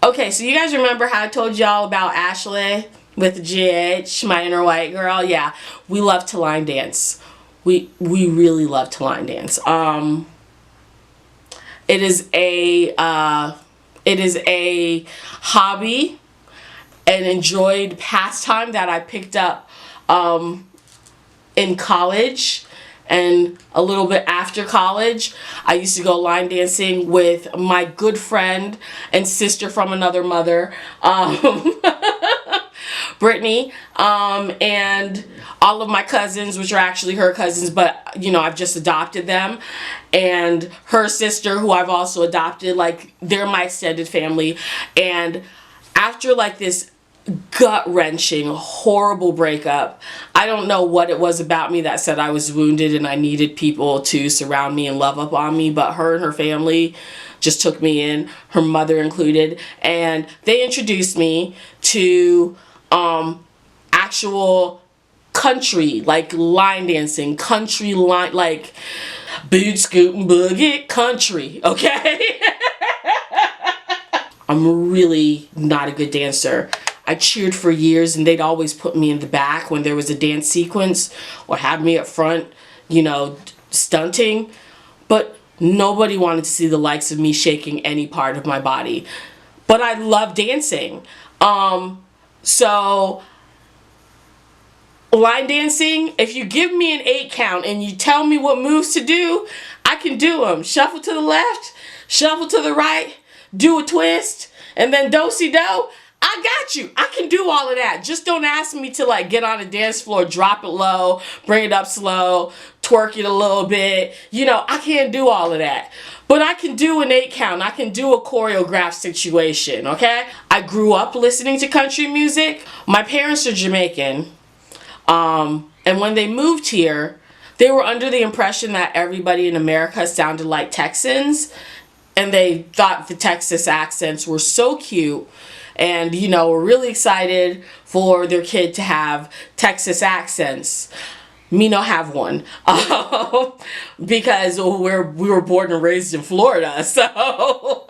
Okay, so you guys remember how I told y'all about Ashley with GH, my inner white girl? Yeah, we love to line dance. We really love to line dance. It is a hobby, an enjoyed pastime that I picked up in college and a little bit after college. I used to go line dancing with my good friend and sister from another mother, Brittany, and all of my cousins, which are actually her cousins, but you know, I've just adopted them, and her sister, who I've also adopted. Like, they're my extended family. And after like this gut-wrenching, horrible breakup, I don't know what it was about me that said I was wounded and I needed people to surround me and love up on me, but her and her family just took me in, her mother included, and they introduced me to actual country, like line dancing, country line, like boot scootin' boogie country, okay? I'm really not a good dancer. I cheered for years and they'd always put me in the back when there was a dance sequence, or have me up front, you know, stunting. But nobody wanted to see the likes of me shaking any part of my body. But I love dancing. So line dancing, if you give me an 8 count and you tell me what moves to do, I can do them. Shuffle to the left, shuffle to the right, do a twist, and then do-si-do. I got you. I can do all of that. Just don't ask me to like get on a dance floor, drop it low, bring it up slow, twerk it a little bit. You know, I can't do all of that. But I can do an 8 count. I can do a choreographed situation, okay? I grew up listening to country music. My parents are Jamaican. And when they moved here, they were under the impression that everybody in America sounded like Texans. And they thought the Texas accents were so cute. And, you know, were really excited for their kid to have Texas accents. Me no have one. Because we were born and raised in Florida. So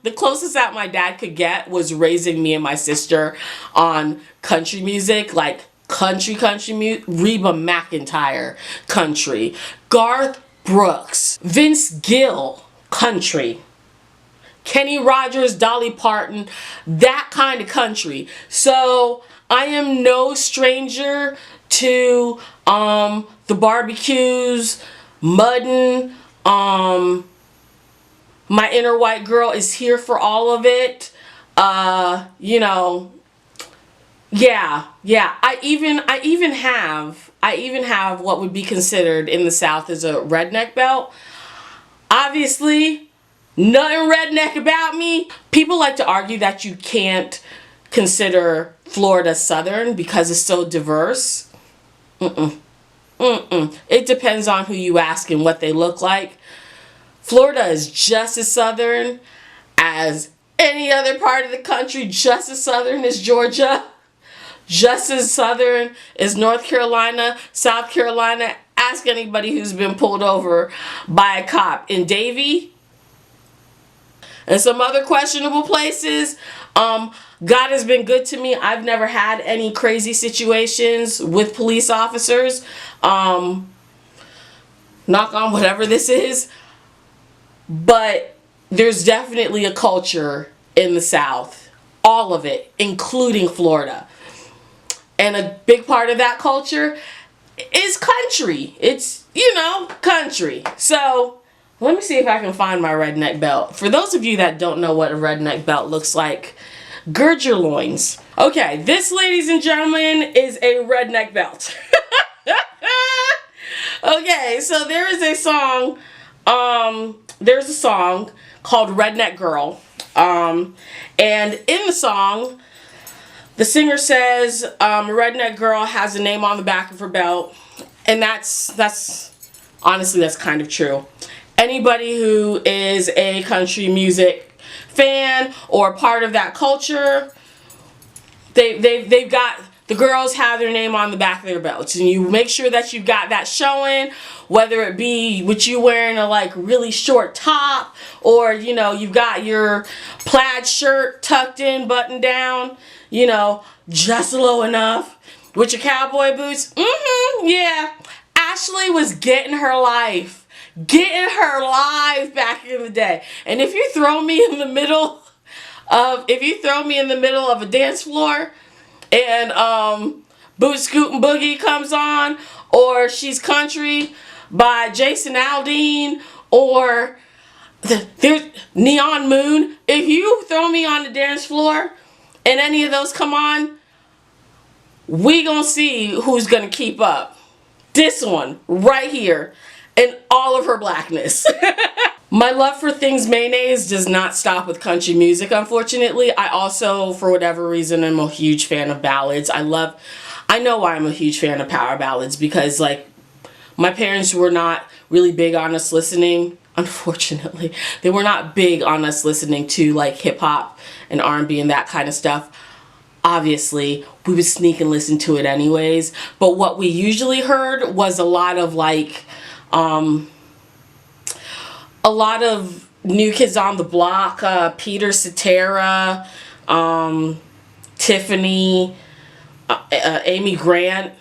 the closest that my dad could get was raising me and my sister on country music, like country music, Reba McEntire country, Garth Brooks, Vince Gill country, Kenny Rogers, Dolly Parton, that kind of country. So I am no stranger to the barbecues, mudding. My inner white girl is here for all of it. You know, yeah. I even have what would be considered in the South as a redneck belt. Obviously, nothing redneck about me. People like to argue that you can't consider Florida Southern because it's so diverse. It depends on who you ask and what they look like. Florida is just as Southern as any other part of the country, just as Southern as Georgia, just as Southern as North Carolina, South Carolina. Ask anybody who's been pulled over by a cop in Davie and some other questionable places. God has been good to me. I've never had any crazy situations with police officers. Knock on whatever this is. But there's definitely a culture in the South. All of it, including Florida. And a big part of that culture is country. It's, you know, country. So let me see if I can find my redneck belt. For those of you that don't know what a redneck belt looks like, gird your loins. Okay, this, ladies and gentlemen, is a redneck belt. Okay, so there's a song called Redneck Girl. And in the song, the singer says, redneck girl has a name on the back of her belt. And that's honestly, that's kind of true. Anybody who is a country music fan or part of that culture, they've got the girls have their name on the back of their belts, and you make sure that you've got that showing, whether it be with you wearing a like really short top, or you know, you've got your plaid shirt tucked in, buttoned down, you know, just low enough, with your cowboy boots. Yeah, Ashley was getting her life. Getting her life back in the day. And if you throw me in the middle of a dance floor and Boot Scootin' Boogie comes on, or She's Country by Jason Aldean, or there's Neon Moon, if you throw me on the dance floor and any of those come on, we gonna see who's gonna keep up. This one right here in all of her blackness. My love for Things Mayonnaise does not stop with country music, unfortunately. I also, for whatever reason, am a huge fan of ballads. I know why I'm a huge fan of power ballads, because like my parents were not really big on us listening, unfortunately. They were not big on us listening to like hip hop and R&B and that kind of stuff. Obviously, we would sneak and listen to it anyways, but what we usually heard was a lot of like a lot of New Kids on the Block, Peter Cetera, Tiffany, Amy Grant,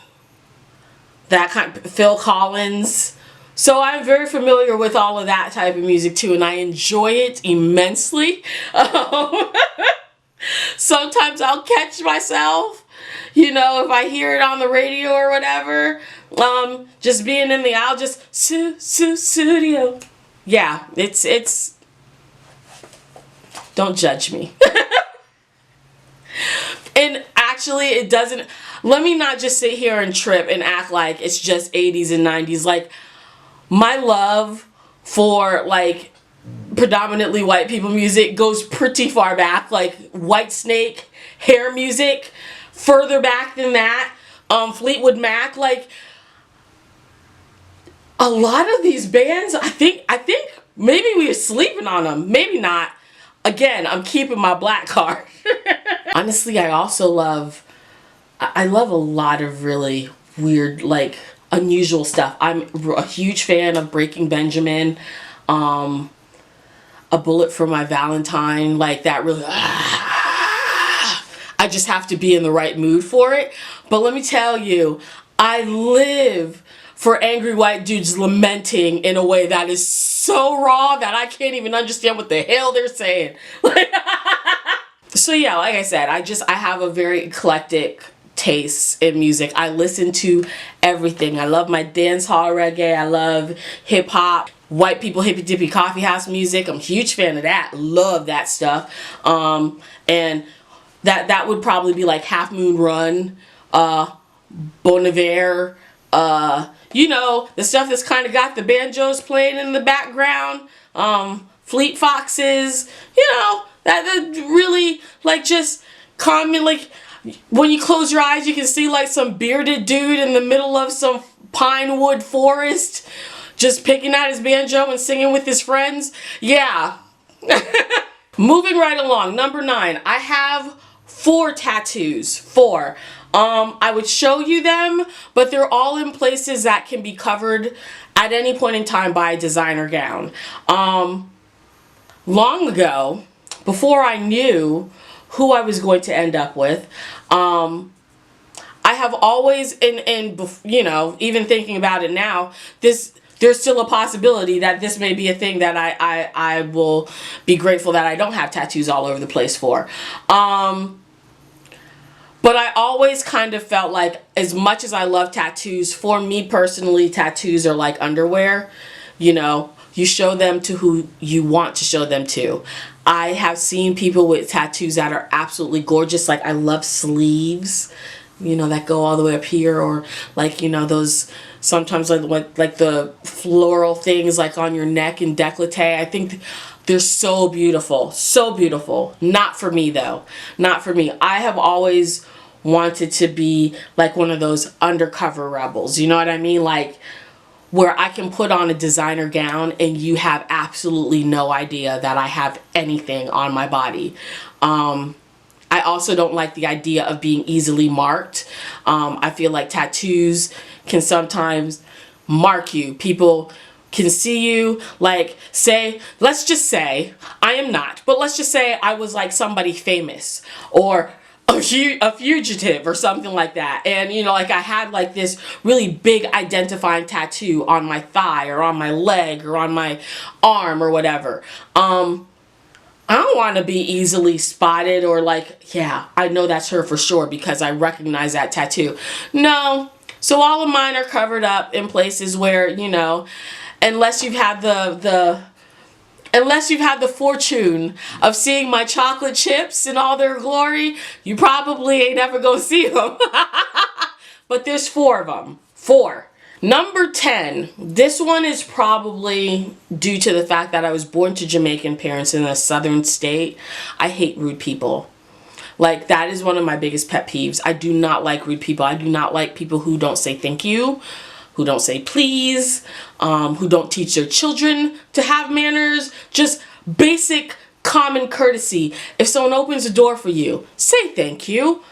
that kind, Phil Collins. So I'm very familiar with all of that type of music too, and I enjoy it immensely. Sometimes I'll catch myself, you know, if I hear it on the radio or whatever, just being in the aisle, just studio. Yeah, it's, don't judge me. And actually it doesn't, let me not just sit here and trip and act like it's just 80s and 90s. Like, my love for like predominantly white people music goes pretty far back, like White Snake, hair music, further back than that, Fleetwood Mac. Like, a lot of these bands, I think maybe we were sleeping on them, maybe not. Again, I'm keeping my black card. Honestly, I also love a lot of really weird, like, unusual stuff. I'm a huge fan of Breaking Benjamin, A Bullet for My Valentine, like that really, I just have to be in the right mood for it. But let me tell you, I live for angry white dudes lamenting in a way that is so raw that I can't even understand what the hell they're saying. So yeah, like I said, I have a very eclectic taste in music. I listen to everything. I love my dance hall reggae. I love hip hop, white people hippy dippy coffee house music. I'm a huge fan of that. Love that stuff. And that would probably be like Half Moon Run, Bon Iver, you know, the stuff that's kind of got the banjos playing in the background, Fleet Foxes, you know, that really, like, just common, like, when you close your eyes, you can see, like, some bearded dude in the middle of some pine wood forest, just picking out his banjo and singing with his friends. Yeah. Moving right along, number 9, I have 4 tattoos. 4. I would show you them, but they're all in places that can be covered at any point in time by a designer gown. Long ago, before I knew who I was going to end up with, I have always, and you know, even thinking about it now, there's still a possibility that this may be a thing that I will be grateful that I don't have tattoos all over the place for. But I always kind of felt like, as much as I love tattoos, for me personally, tattoos are like underwear. You know, you show them to who you want to show them to. I have seen people with tattoos that are absolutely gorgeous. Like, I love sleeves, you know, that go all the way up here, or like, you know, those sometimes like the floral things like on your neck and décolleté. I think they're so beautiful, so beautiful. Not for me though, not for me. I have always wanted to be like one of those undercover rebels, you know what I mean? Like, where I can put on a designer gown and you have absolutely no idea that I have anything on my body. I also don't like the idea of being easily marked. I feel like tattoos can sometimes mark you. People can see you, like, say, let's just say, I am not, but let's just say I was like somebody famous, or a fugitive or something like that, and you know, like I had like this really big identifying tattoo on my thigh or on my leg or on my arm or whatever. I don't want to be easily spotted, or like, yeah, I know that's her for sure because I recognize that tattoo. No. So all of mine are covered up in places where, you know, unless you've had the fortune of seeing my chocolate chips in all their glory, you probably ain't ever gonna see them. But there's 4 of them. 4. Number 10. This one is probably due to the fact that I was born to Jamaican parents in a southern state. I hate rude people. Like, that is one of my biggest pet peeves. I do not like rude people. I do not like people who don't say thank you, who don't say please, who don't teach their children to have manners. Just basic common courtesy. If someone opens a door for you, say thank you.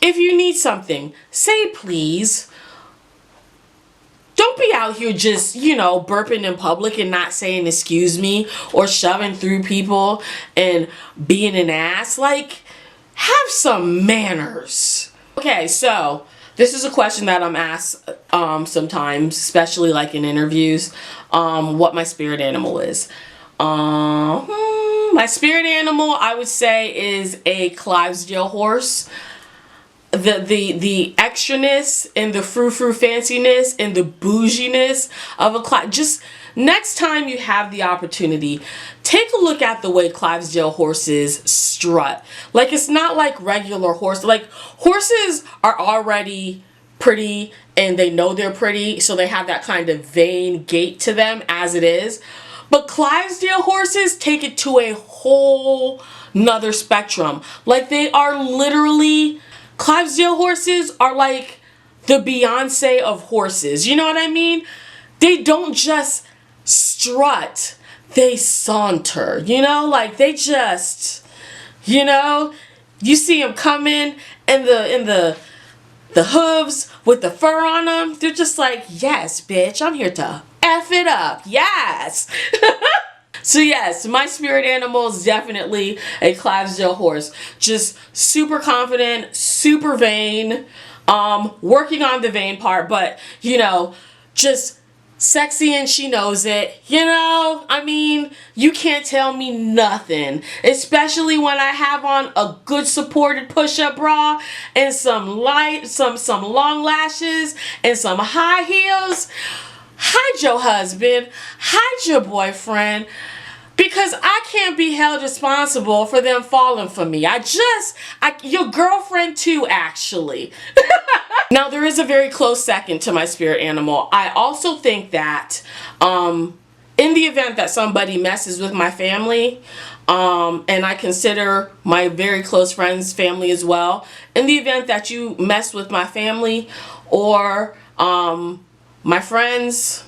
If you need something, say please. Don't be out here just, you know, burping in public and not saying excuse me, or shoving through people and being an ass. Like, have some manners. Okay, so this is a question that I'm asked sometimes, especially like in interviews, what my spirit animal is. My spirit animal, I would say, is a Clydesdale horse. The extraness and the frou-frou fanciness and the bouginess of a Clydesdale. Just next time you have the opportunity, take a look at the way Clydesdale horses strut. Like, it's not like regular horse. Like, horses are already pretty and they know they're pretty, so they have that kind of vain gait to them as it is. But Clydesdale horses take it to a whole nother spectrum. Like, they are literally... Clydesdale horses are like the Beyonce of horses. You know what I mean? They don't just strut. They saunter. You know? Like, they just, you know? You see them coming in the hooves with the fur on them. They're just like, yes, bitch, I'm here to F it up. Yes. So yes, my spirit animal is definitely a Clydesdale horse. Just super confident, super vain, working on the vain part, but, you know, just sexy and she knows it. You know, I mean, you can't tell me nothing, especially when I have on a good supported push-up bra and some long lashes and some high heels. Hide your husband, hide your boyfriend, because I can't be held responsible for them falling for me. Your girlfriend too, actually. Now, there is a very close second to my spirit animal. I also think that in the event that somebody messes with my family, and I consider my very close friends family as well, in the event that you mess with my family or my friends,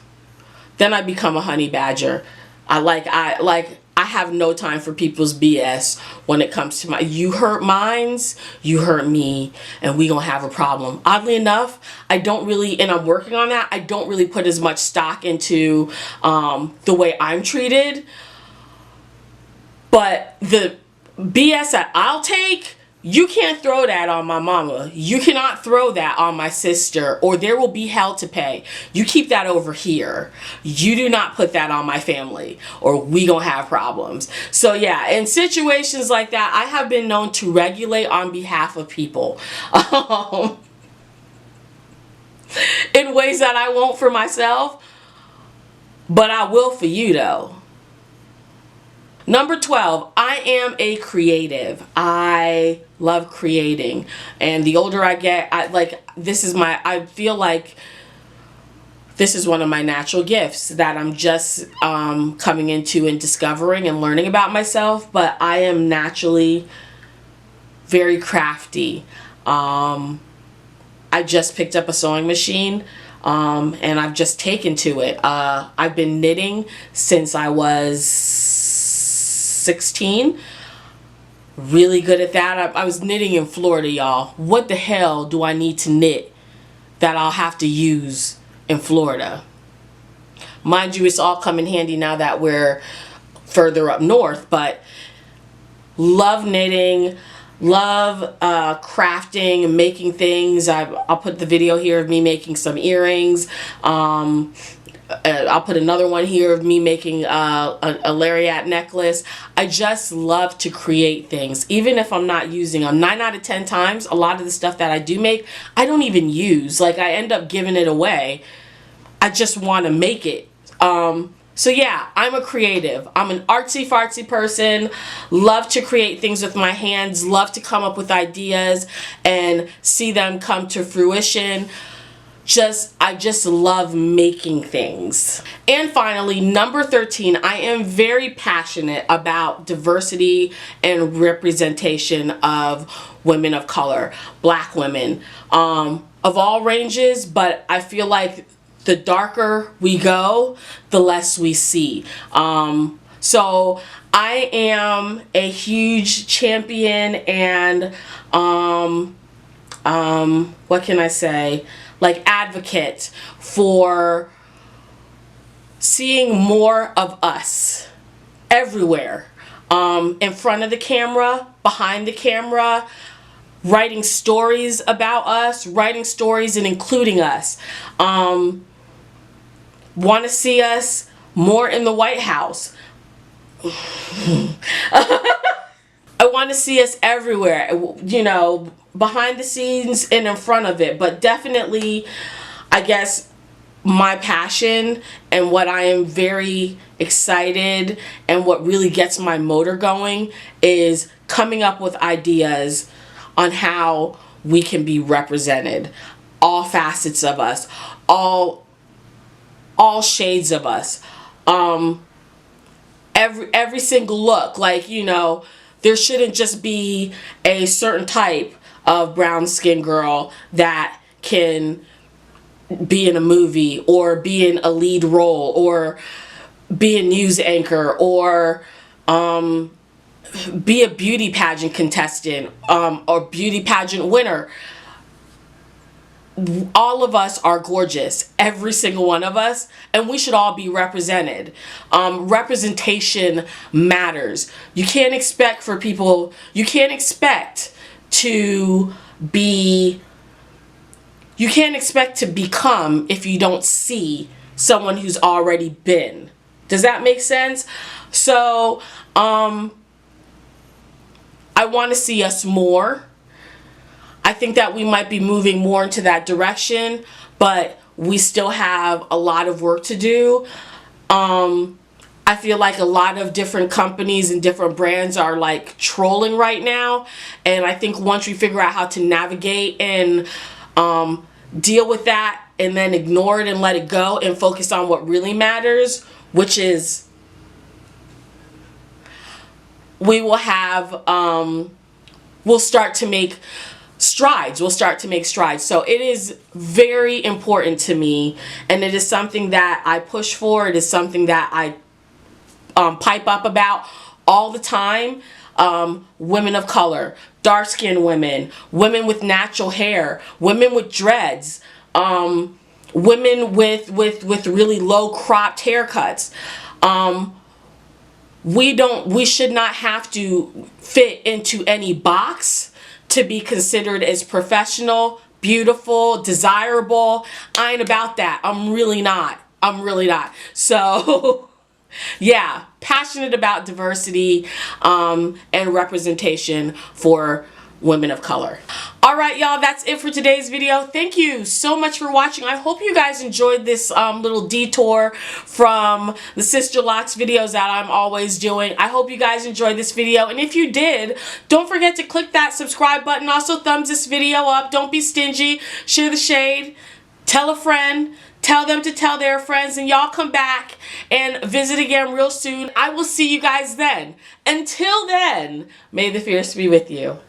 then I become a honey badger. I have no time for people's BS when it comes to you hurt mines, you hurt me, and we gonna have a problem. Oddly enough, I don't really, and I'm working on that, I don't really put as much stock into the way I'm treated. But the BS that I'll take, you can't throw that on my mama. You cannot throw that on my sister, or there will be hell to pay. You keep that over here. You do not put that on my family, or we gonna have problems. So yeah, in situations like that, I have been known to regulate on behalf of people. In ways that I won't for myself, but I will for you though. Number 12, I am a creative. I love creating. And the older I get, I feel like this is one of my natural gifts that I'm just coming into and discovering and learning about myself. But I am naturally very crafty. I just picked up a sewing machine. And I've just taken to it. I've been knitting since I was 16. Really good at that. I was knitting in Florida, y'all. What the hell do I need to knit that I'll have to use in Florida? Mind you, it's all come in handy now that we're further up north, but love knitting, love crafting and making things. I'll put the video here of me making some earrings. I'll put another one here of me making a lariat necklace. I just love to create things, even if I'm not using them. 9 out of 10 times, a lot of the stuff that I do make, I don't even use. Like, I end up giving it away. I just want to make it. So yeah, I'm a creative. I'm an artsy-fartsy person. Love to create things with my hands. Love to come up with ideas and see them come to fruition. I just love making things. And finally, number 13, I am very passionate about diversity and representation of women of color, black women, of all ranges, but I feel like the darker we go, the less we see. So I am a huge champion and what can I say? Like, advocate for seeing more of us everywhere, in front of the camera, behind the camera, writing stories about us, writing stories and including us. Want to see us more in the White House. I want to see us everywhere, you know, behind the scenes and in front of it. But definitely, I guess, my passion and what I am very excited and what really gets my motor going is coming up with ideas on how we can be represented. All facets of us, all shades of us, every single look. Like, you know, there shouldn't just be a certain type of brown skin girl that can be in a movie or be in a lead role or be a news anchor or be a beauty pageant contestant or beauty pageant winner. All of us are gorgeous, every single one of us, and we should all be represented. Representation matters. You can't expect for people, you can't expect to become if you don't see someone who's already been. Does that make sense? So, I want to see us more. I think that we might be moving more into that direction, but we still have a lot of work to do. I feel like a lot of different companies and different brands are like trolling right now, and I think once we figure out how to navigate and deal with that and then ignore it and let it go and focus on what really matters, which is we will have we'll start to make strides. So it is very important to me, and it is something that I push for. It is something that I pipe up about all the time. Women of color, dark-skinned women, women with natural hair, women with dreads, women with really low cropped haircuts. We should not have to fit into any box to be considered as professional, beautiful, desirable. I ain't about that. I'm really not. So yeah, passionate about diversity and representation for women of color. Alright, y'all, that's it for today's video. Thank you so much for watching. I hope you guys enjoyed this little detour from the Sister Locks videos that I'm always doing. I hope you guys enjoyed this video, and if you did, don't forget to click that subscribe button. Also, thumbs this video up. Don't be stingy. Share the shade. Tell a friend. Tell them to tell their friends, and y'all come back and visit again real soon. I will see you guys then. Until then, may the fierce be with you.